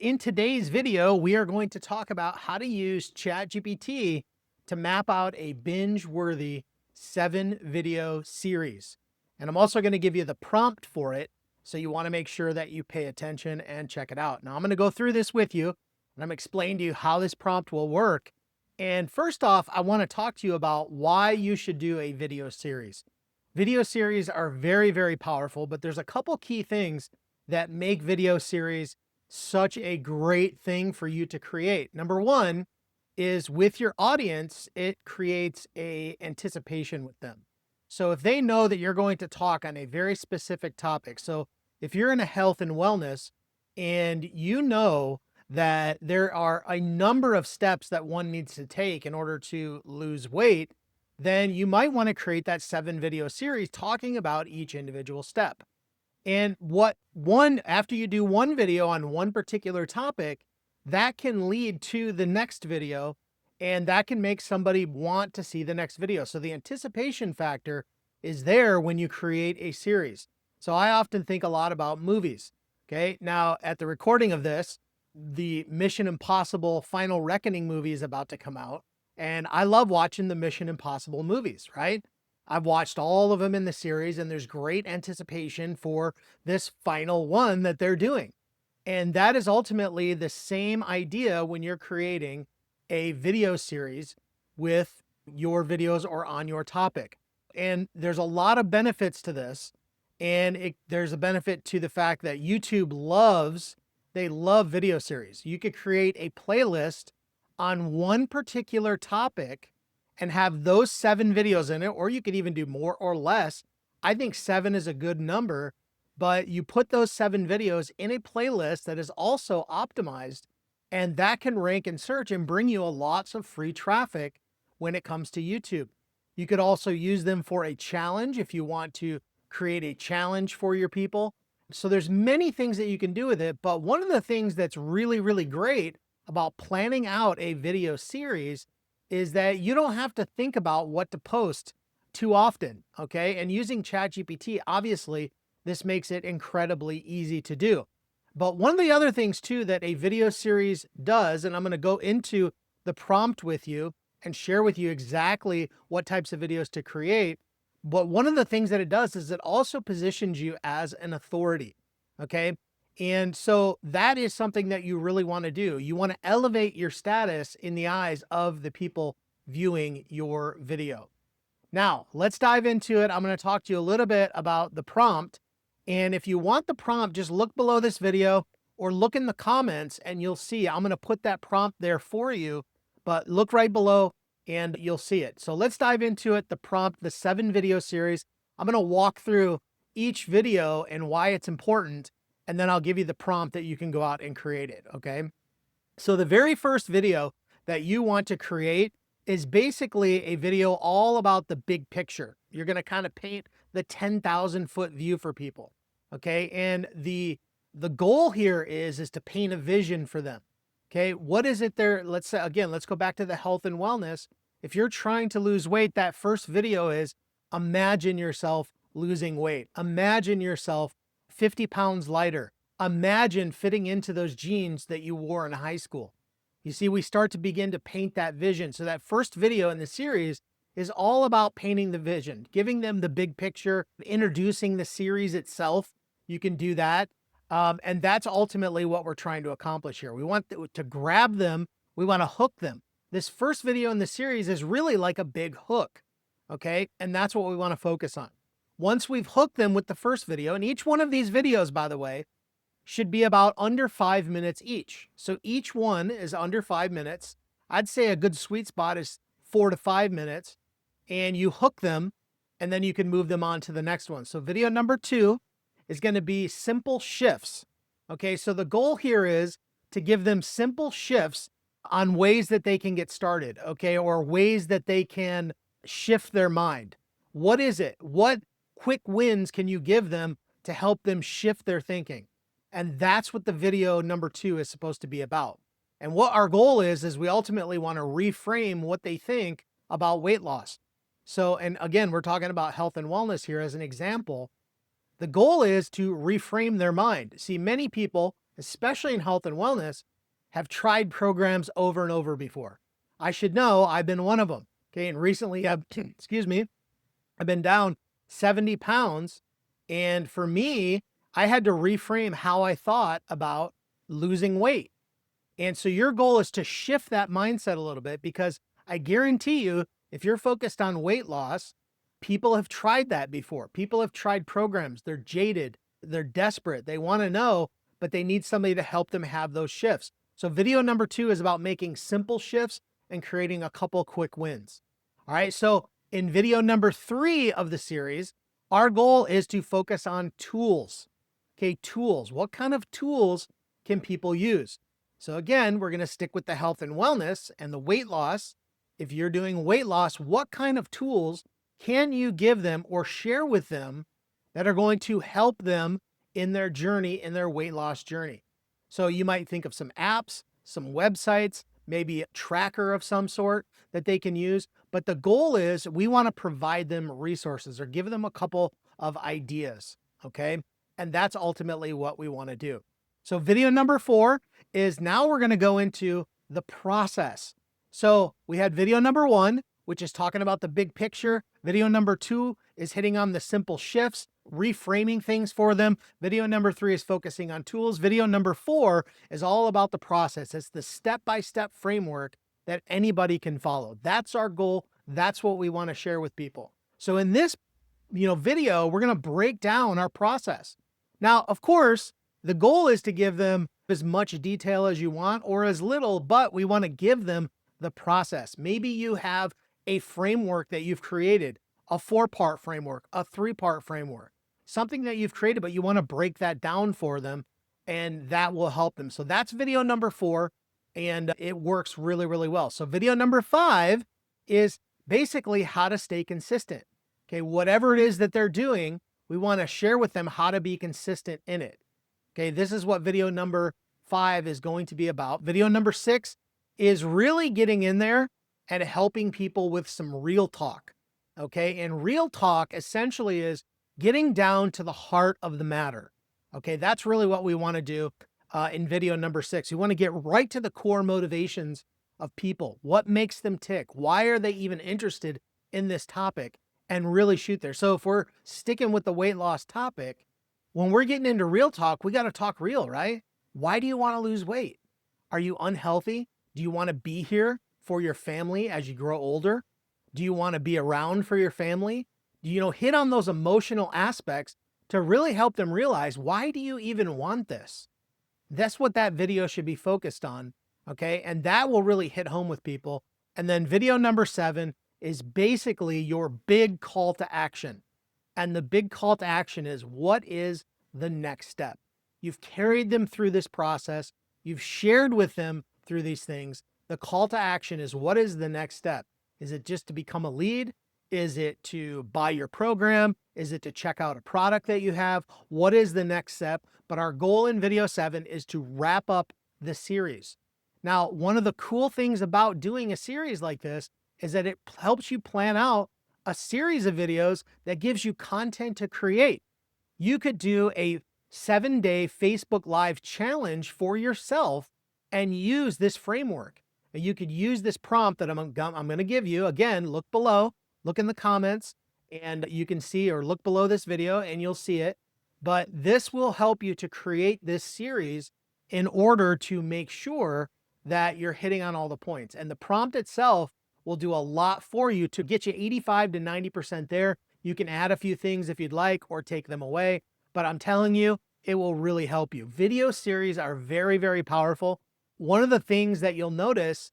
In today's video, we are going to talk about how to use ChatGPT to map out a binge-worthy 7-video series. And I'm also going to give you the prompt for it, so you want to make sure that you pay attention and check it out. Now, I'm going to go through this with you, and I'm explaining to you how this prompt will work. And first off, I want to talk to you about why you should do a video series. Video series are very, very powerful, but there's a couple key things that make video series such a great thing for you to create. Number one is with your audience, it creates a anticipation with them. So if they know that you're going to talk on a very specific topic, so if you're in a health and wellness and you know that there are a number of steps that one needs to take in order to lose weight, then you might want to create that 7-video series talking about each individual step. And after you do one video on one particular topic, that can lead to the next video, and that can make somebody want to see the next video. So the anticipation factor is there when you create a series. So I often think a lot about movies. Okay. Now, at the recording of this, the Mission Impossible Final Reckoning movie is about to come out. And I love watching the Mission Impossible movies, right? I've watched all of them in the series, and there's great anticipation for this final one that they're doing. And that is ultimately the same idea when you're creating a video series with your videos or on your topic. And there's a lot of benefits to this. And there's a benefit to the fact that YouTube they love video series. You could create a playlist on one particular topic and have those 7 videos in it, or you could even do more or less. I think 7 is a good number, but you put those 7 videos in a playlist that is also optimized, and that can rank in search and bring you lots of free traffic when it comes to YouTube. You could also use them for a challenge if you want to create a challenge for your people. So there's many things that you can do with it, but one of the things that's really, really great about planning out a video series is that you don't have to think about what to post too often, okay? And using ChatGPT, obviously, this makes it incredibly easy to do. But one of the other things too that a video series does, and I'm gonna go into the prompt with you and share with you exactly what types of videos to create. But one of the things that it does is it also positions you as an authority, okay? And so that is something that you really want to do. You want to elevate your status in the eyes of the people viewing your video. Now, let's dive into it. I'm going to talk to you a little bit about the prompt. And if you want the prompt, just look below this video or look in the comments and you'll see I'm going to put that prompt there for you, but look right below and you'll see it. So let's dive into it. The prompt, the 7-video series. I'm going to walk through each video and why it's important, and then I'll give you the prompt that you can go out and create it, okay? So the very first video that you want to create is basically a video all about the big picture. You're gonna kind of paint the 10,000-foot view for people, okay? And the goal here is to paint a vision for them, okay? What is it there? Let's say, again, let's go back to the health and wellness. If you're trying to lose weight, that first video is imagine yourself losing weight. Imagine yourself 50 pounds lighter. Imagine fitting into those jeans that you wore in high school. You see, we start to begin to paint that vision. So that first video in the series is all about painting the vision, giving them the big picture, introducing the series itself. You can do that. And that's ultimately what we're trying to accomplish here. We want to grab them. We want to hook them. This first video in the series is really like a big hook. Okay. And that's what we want to focus on. Once we've hooked them with the first video, and each one of these videos, by the way, should be about under 5 minutes each. So each one is under 5 minutes. I'd say a good sweet spot is 4 to 5 minutes, and you hook them, and then you can move them on to the next one. So video number 2 is going to be simple shifts. Okay, so the goal here is to give them simple shifts on ways that they can get started, okay, or ways that they can shift their mind. What is it? What quick wins can you give them to help them shift their thinking? And that's what the video number 2 is supposed to be about. And what our goal is we ultimately want to reframe what they think about weight loss. So, and again, we're talking about health and wellness here as an example. The goal is to reframe their mind. See, many people, especially in health and wellness, have tried programs over and over before. I should know, I've been one of them. Okay. And recently I've, excuse me, I've been down 70 pounds. And for me, I had to reframe how I thought about losing weight. And so your goal is to shift that mindset a little bit, because I guarantee you, if you're focused on weight loss, people have tried that before. People have tried programs. They're jaded. They're desperate. They want to know, but they need somebody to help them have those shifts. So video number 2 is about making simple shifts and creating a couple quick wins. All right. So in video number 3 of the series, our goal is to focus on tools. Okay. Tools. What kind of tools can people use? So again, we're going to stick with the health and wellness and the weight loss. If you're doing weight loss, what kind of tools can you give them or share with them that are going to help them in their journey, in their weight loss journey? So you might think of some apps, some websites, maybe a tracker of some sort that they can use. But the goal is we want to provide them resources or give them a couple of ideas. Okay. And that's ultimately what we want to do. So video number 4 is now we're going to go into the process. So we had video number 1, which is talking about the big picture. Video number 2 is hitting on the simple shifts, reframing things for them. Video number 3 is focusing on tools. Video number 4 is all about the process. It's the step-by-step framework that anybody can follow. That's our goal. That's what we want to share with people. So in this, video, we're going to break down our process. Now, of course, the goal is to give them as much detail as you want or as little, but we want to give them the process. Maybe you have a framework that you've created, a 4-part framework, a 3-part framework, something that you've created, but you want to break that down for them, and that will help them. So that's video number 4, and it works really, really well. So video number 5 is basically how to stay consistent. Okay, whatever it is that they're doing, we want to share with them how to be consistent in it. Okay, this is what video number 5 is going to be about. Video number 6 is really getting in there and helping people with some real talk. Okay, and real talk essentially is getting down to the heart of the matter. Okay, that's really what we want to do in video number 6. We want to get right to the core motivations of people. What makes them tick? Why are they even interested in this topic? And really shoot there. So if we're sticking with the weight loss topic, when we're getting into real talk, we got to talk real, right? Why do you want to lose weight? Are you unhealthy? Do you want to be here for your family as you grow older? Do you want to be around for your family? Hit on those emotional aspects to really help them realize, why do you even want this? That's what that video should be focused on. Okay. And that will really hit home with people. And then video number 7 is basically your big call to action. And the big call to action is, what is the next step? You've carried them through this process. You've shared with them through these things. The call to action is, what is the next step? Is it just to become a lead? Is it to buy your program? Is it to check out a product that you have? What is the next step? But our goal in video 7 is to wrap up the series. Now, one of the cool things about doing a series like this is that it helps you plan out a series of videos that gives you content to create. You could do a 7-day Facebook Live challenge for yourself and use this framework. And you could use this prompt that I'm going to give you. Again, look below, look in the comments, and you can see, or look below this video and you'll see it. But this will help you to create this series in order to make sure that you're hitting on all the points. And the prompt itself will do a lot for you to get you 85 to 90% there. You can add a few things if you'd like or take them away, but I'm telling you, it will really help you. Video series are very, very powerful. One of the things that you'll notice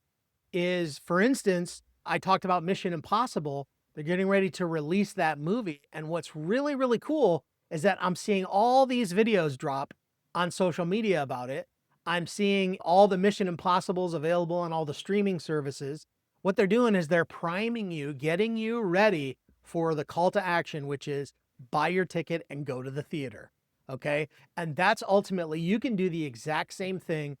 is, for instance, I talked about Mission Impossible. They're getting ready to release that movie. And what's really, really cool is that I'm seeing all these videos drop on social media about it. I'm seeing all the Mission Impossibles available on all the streaming services. What they're doing is they're priming you, getting you ready for the call to action, which is buy your ticket and go to the theater. Okay. And that's ultimately, you can do the exact same thing,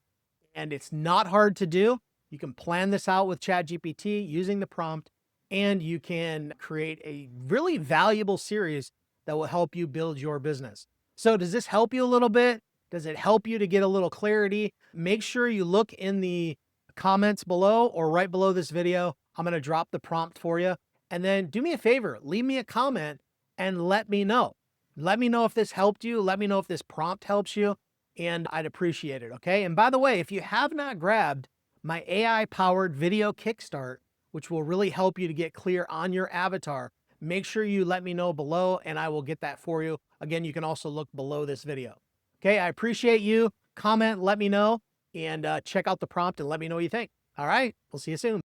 and it's not hard to do. You can plan this out with ChatGPT using the prompt, and you can create a really valuable series that will help you build your business. So does this help you a little bit? Does it help you to get a little clarity? Make sure you look in the comments below or right below this video. I'm going to drop the prompt for you. And then do me a favor, leave me a comment and let me know. Let me know if this helped you. Let me know if this prompt helps you, and I'd appreciate it. Okay. And by the way, if you have not grabbed my AI powered video kickstart, which will really help you to get clear on your avatar, make sure you let me know below and I will get that for you. Again, you can also look below this video. Okay. I appreciate you. Comment, let me know, and check out the prompt and let me know what you think. All right. We'll see you soon.